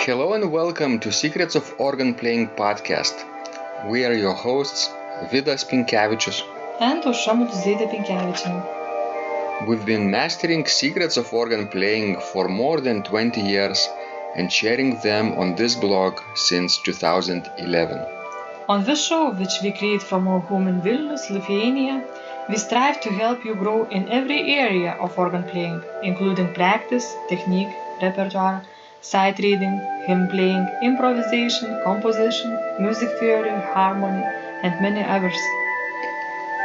Hello and welcome to Secrets of Organ Playing podcast. We are your hosts, Vidas and We've been mastering secrets of organ playing for more than 20 years and sharing them on this blog since 2011. On this show, which we create from our home in Vilnius, Lithuania, we strive to help you grow in every area of organ playing, including practice, technique, repertoire, sight reading, hymn playing, improvisation, composition, music theory, harmony, and many others.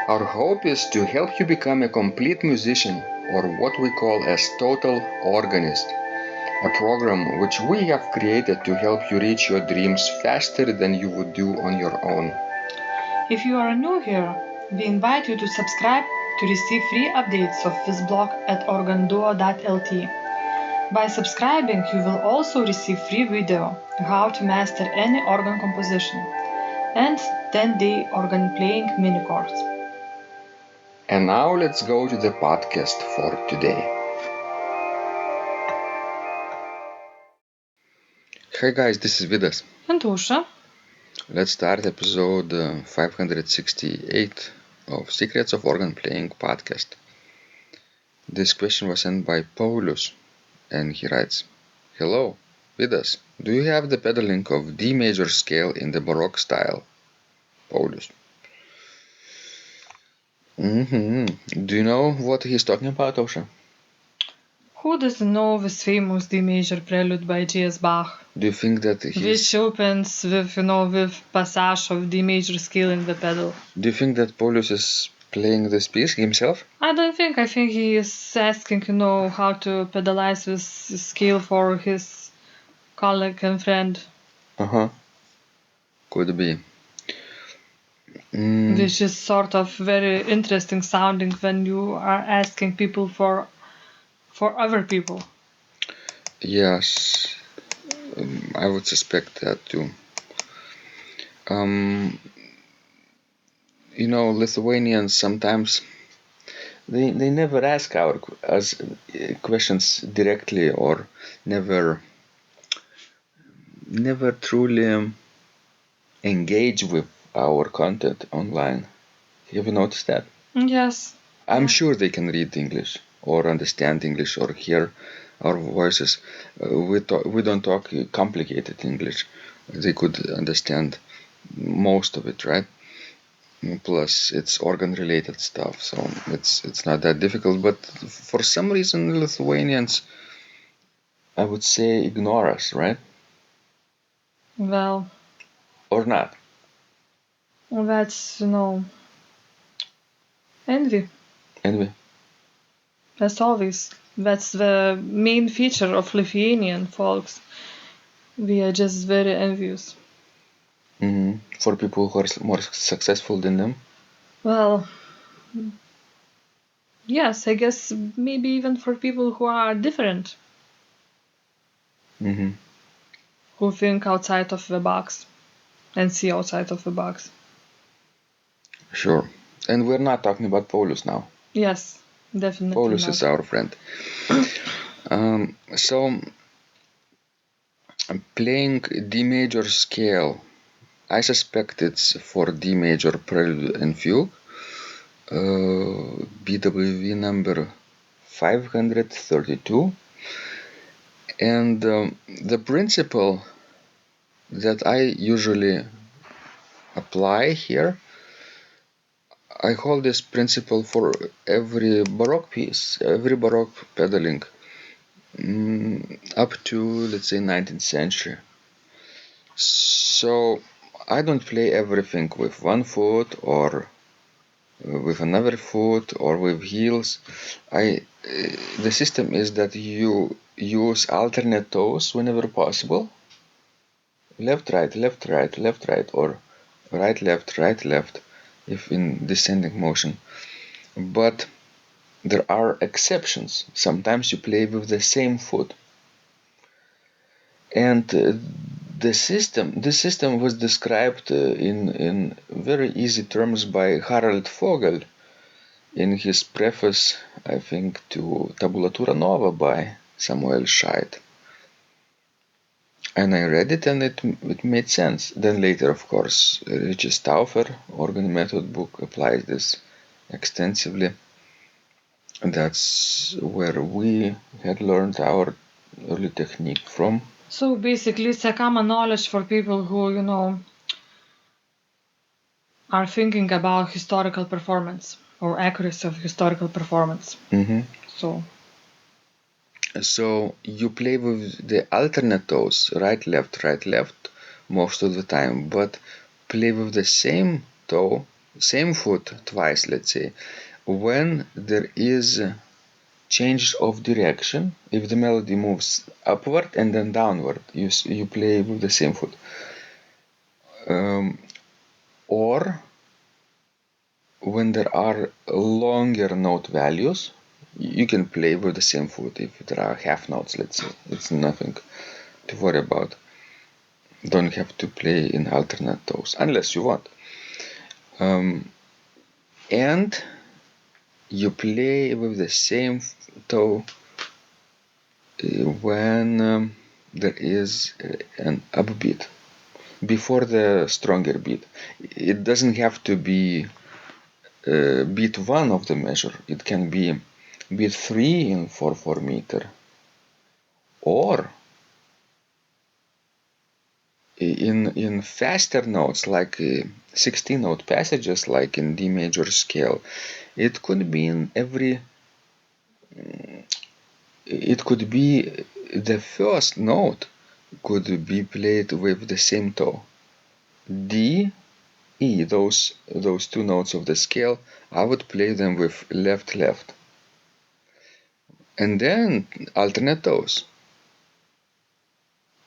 Our hope is to help you become a complete musician, or what we call as total organist, a program which we have created to help you reach your dreams faster than you would do on your own. If you are new here, we invite you to subscribe to receive free updates of this blog at organduo.lt. By subscribing, you will also receive free video how to master any organ composition and 10-day organ playing mini course. And now let's go to the podcast for today. Hi guys, this is Vidas. And Usha. Let's start episode 568 of Secrets of Organ Playing podcast. This question was sent by Paulius, and he writes, "Hello, Vidas, do you have the pedaling of D major scale in the Baroque style?" Paulius. Do you know what he's talking about, Osha? Who doesn't know this famous D major prelude by J.S. Bach? Do you think that which opens with passage of D major scale in the pedal? Do you think that Paulius is playing this piece himself? I don't think. I think he is asking, how to pedalize this scale for his colleague and friend. Could be. Which is sort of very interesting sounding when you are asking people for other people. Yes, I would suspect that too. Lithuanians sometimes they never ask us questions directly, or never truly engage with our content online. Have you noticed that? Yes. I'm sure they can read English or understand English or hear our voices. We don't talk complicated English. They could understand most of it, right? Plus, it's organ-related stuff, so it's not that difficult. But for some reason, Lithuanians, I would say, ignore us, right? Well. Or not? That's, envy. Envy. As always. That's the main feature of Lithuanian folks. We are just very envious. For people who are more successful than them? Well, yes, I guess maybe even for people who are different. Who think outside of the box and see outside of the box. Sure. And we're not talking about Paulius now. Yes, definitely Paulius not. is our friend. So, playing D major scale, I suspect it's for D major prelude and fugue, BWV number 532. And the principle that I usually apply here, I hold this principle for every Baroque piece, every Baroque pedaling, up to, let's say, 19th century. So I don't play everything with one foot or with another foot or with heels. The system is that you use alternate toes whenever possible. Left, right, left, right, left, right, or right, left, if in descending motion. But there are exceptions. Sometimes you play with the same foot. And this system was described in very easy terms by Harald Vogel in his preface, I think, to Tabulatura Nova by Samuel Scheidt. And I read it and it made sense. Then later, of course, Richard Stauffer, organ method book, applies this extensively. And that's where we had learned our early technique from. So basically, it's a common knowledge for people who, are thinking about historical performance or accuracy of historical performance. Mm-hmm. So you play with the alternate toes, right, left, most of the time, but play with the same toe, same foot twice, let's say, when there is change of direction. If the melody moves upward and then downward, you play with the same foot. Or when there are longer note values, you can play with the same foot. If there are half notes, let's say, it's nothing to worry about. Don't have to play in alternate toes unless you want. And you play with the same toe when there is an upbeat before the stronger beat. It doesn't have to be beat 1 of the measure. It can be beat 3 in 4/4 meter, or in faster notes like 16-note passages, like in D major scale. It could be in every. It could be the first note could be played with the same toe. D, E, those two notes of the scale, I would play them with left, and then alternate toes.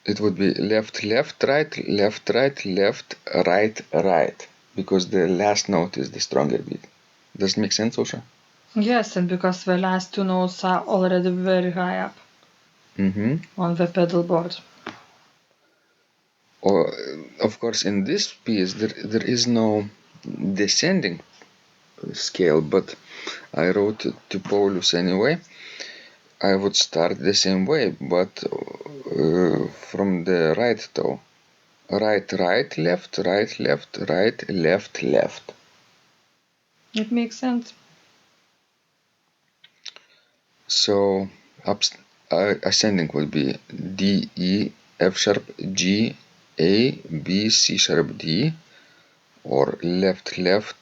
It would be left, right, left, right, because the last note is the stronger beat. Does it make sense, Osha? yes, and because the last two notes are already very high up on the pedal board. Or, of course, in this piece there is no descending scale, but I wrote it to Paulius anyway. I would start the same way, but from the right toe. Right, left, left. It makes sense. So ascending would be D, E, F sharp, G, A, B, C sharp, D, or left, right,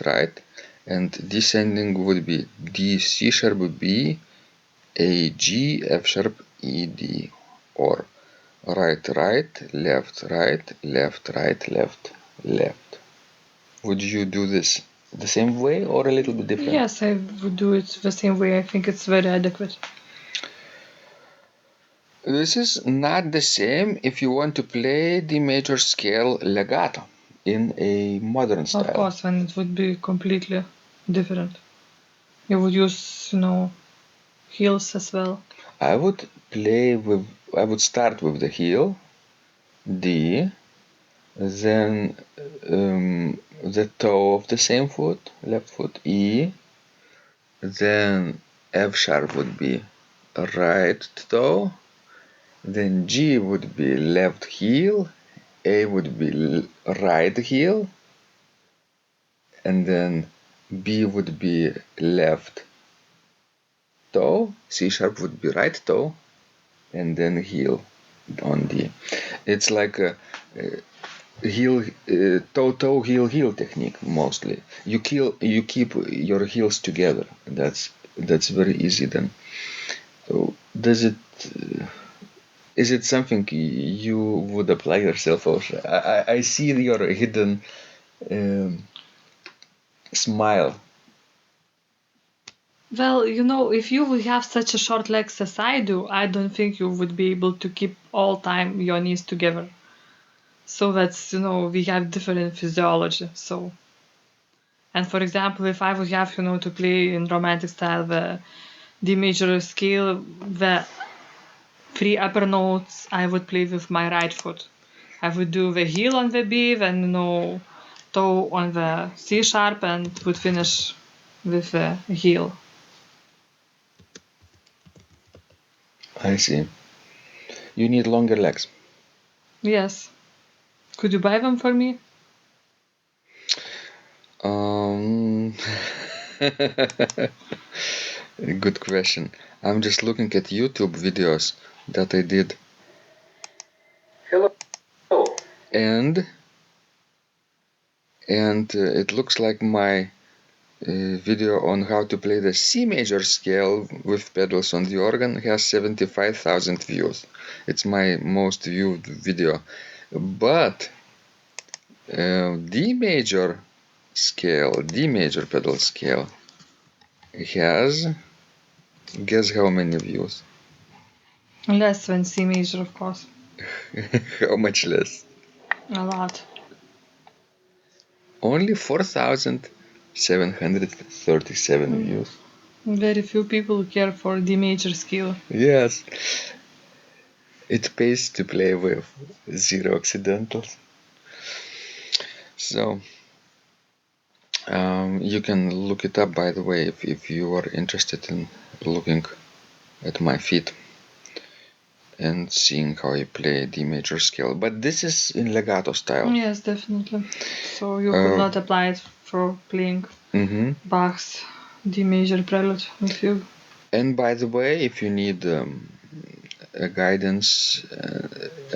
right, and descending would be D, C sharp, B, A, G, F sharp, E, D, or right, left, left. Would you do this the same way or a little bit different? Yes, I would do it the same way. I think it's very adequate. This is not the same if you want to play the major scale legato in a modern style. Of course, when it would be completely different. You would use, heels as well. I would start with the heel, D, then the toe of the same foot, left foot, E, then F sharp would be right toe, then G would be left heel, A would be right heel, and then B would be left toe, C sharp would be right toe, and then heel on D. It's like a heel, toe, heel technique mostly. You keep your heels together. That's very easy then. So is it something you would apply yourself also? I see your hidden smile. Well, if you would have such a short legs as I do, I don't think you would be able to keep all time your knees together. So that's, we have different physiology. So, and for example, if I would have, to play in romantic style the D major scale, the 3 upper notes, I would play with my right foot. I would do the heel on the B, then, toe on the C sharp, and would finish with the heel. I see. You need longer legs. Yes. Could you buy them for me? Good question. I'm just looking at YouTube videos that I did. Hello. And it looks like my video on how to play the C major scale with pedals on the organ has 75,000 views. It's my most viewed video. But D major pedal scale has, guess how many views? Less than C major, of course. How much less? A lot. Only 4,737 views. Very few people care for D major scale. Yes. It pays to play with 0 accidentals. So, you can look it up, by the way, if you are interested in looking at my feet and seeing how I play D major scale. But this is in legato style. Yes, definitely. So you could not apply it for playing Bach's D major prelude with you. And by the way, if you need a guidance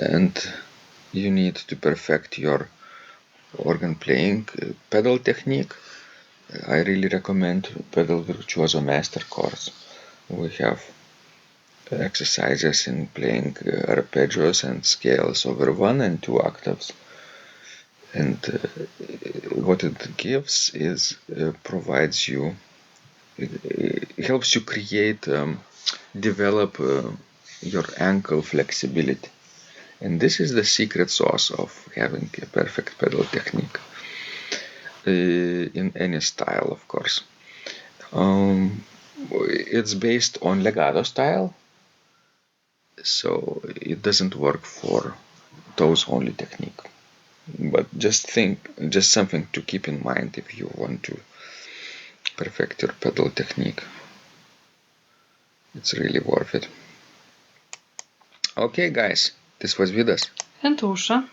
and you need to perfect your organ playing pedal technique, I really recommend Pedal Virtuoso Master course. We have exercises in playing arpeggios and scales over 1 and 2 octaves. And what it gives is provides you, it helps you create, develop your ankle flexibility. And this is the secret sauce of having a perfect pedal technique in any style, of course. It's based on legato style, so it doesn't work for toes only technique. But just something to keep in mind if you want to perfect your pedal technique. It's really worth it. Okay, guys, this was Vidas. And Usha.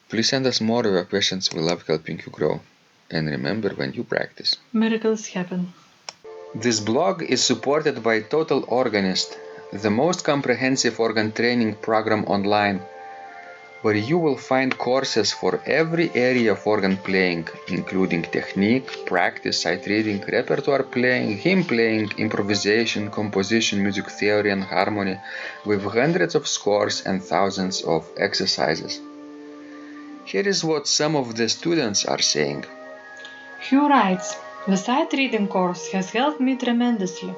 Please send us more of your questions. We love helping you grow. And remember, when you practice, miracles happen. This blog is supported by Total Organist, the most comprehensive organ training program online, where you will find courses for every area of organ playing, including technique, practice, sight reading, repertoire playing, hymn playing, improvisation, composition, music theory and harmony, with hundreds of scores and thousands of exercises. Here is what some of the students are saying. Hugh writes, "The sight reading course has helped me tremendously.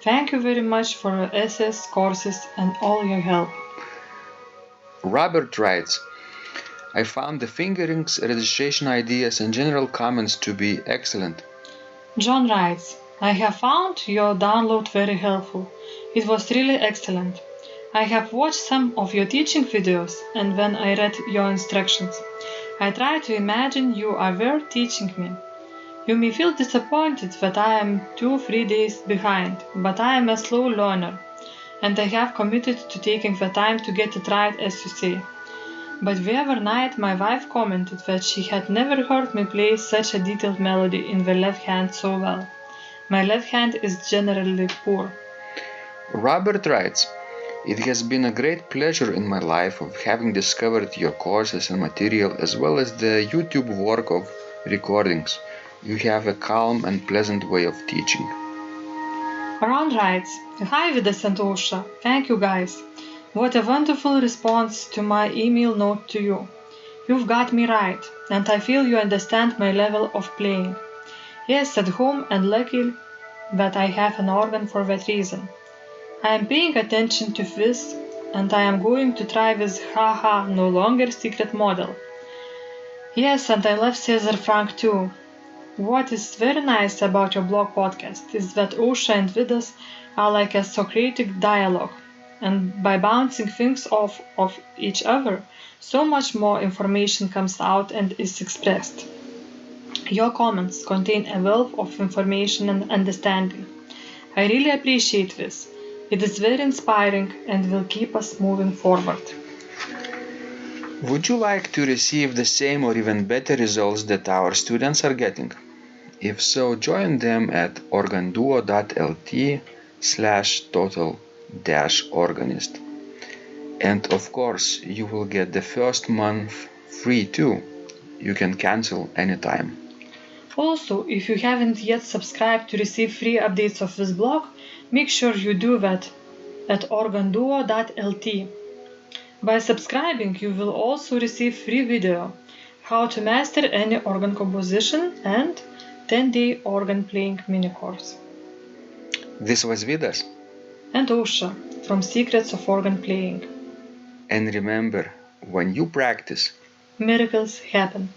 Thank you very much for your SS courses and all your help." Robert writes, "I found the fingerings, registration ideas and general comments to be excellent." John writes, "I have found your download very helpful. It was really excellent. I have watched some of your teaching videos, and when I read your instructions, I tried to imagine you were teaching me. You may feel disappointed that I am 2-3 days behind, but I am a slow learner, and I have committed to taking the time to get it right, as you say. But the other night my wife commented that she had never heard me play such a detailed melody in the left hand so well. My left hand is generally poor." Robert writes, "It has been a great pleasure in my life of having discovered your courses and material as well as the YouTube work of recordings. You have a calm and pleasant way of teaching." Ron writes, "Hi Vidas and Usha, thank you guys. What a wonderful response to my email note to you. You've got me right, and I feel you understand my level of playing. Yes, at home, and lucky that I have an organ for that reason. I am paying attention to this, and I am going to try this haha no longer secret model. Yes, and I love Cesar Frank too. What is very nice about your blog podcast is that Usha and Vidas are like a Socratic dialogue, and by bouncing things off of each other, so much more information comes out and is expressed. Your comments contain a wealth of information and understanding. I really appreciate this. It is very inspiring and will keep us moving forward. Would you like to receive the same or even better results that our students are getting? If so, join them at organduo.lt/total-organist. And of course, you will get the first month free too. You can cancel anytime. Also, if you haven't yet subscribed to receive free updates of this blog, make sure you do that at organduo.lt. By subscribing, you will also receive free video, how to master any organ composition and 10-day organ playing mini course. This was Vidas. And Osha from Secrets of Organ Playing. And remember, when you practice, Miracles happen.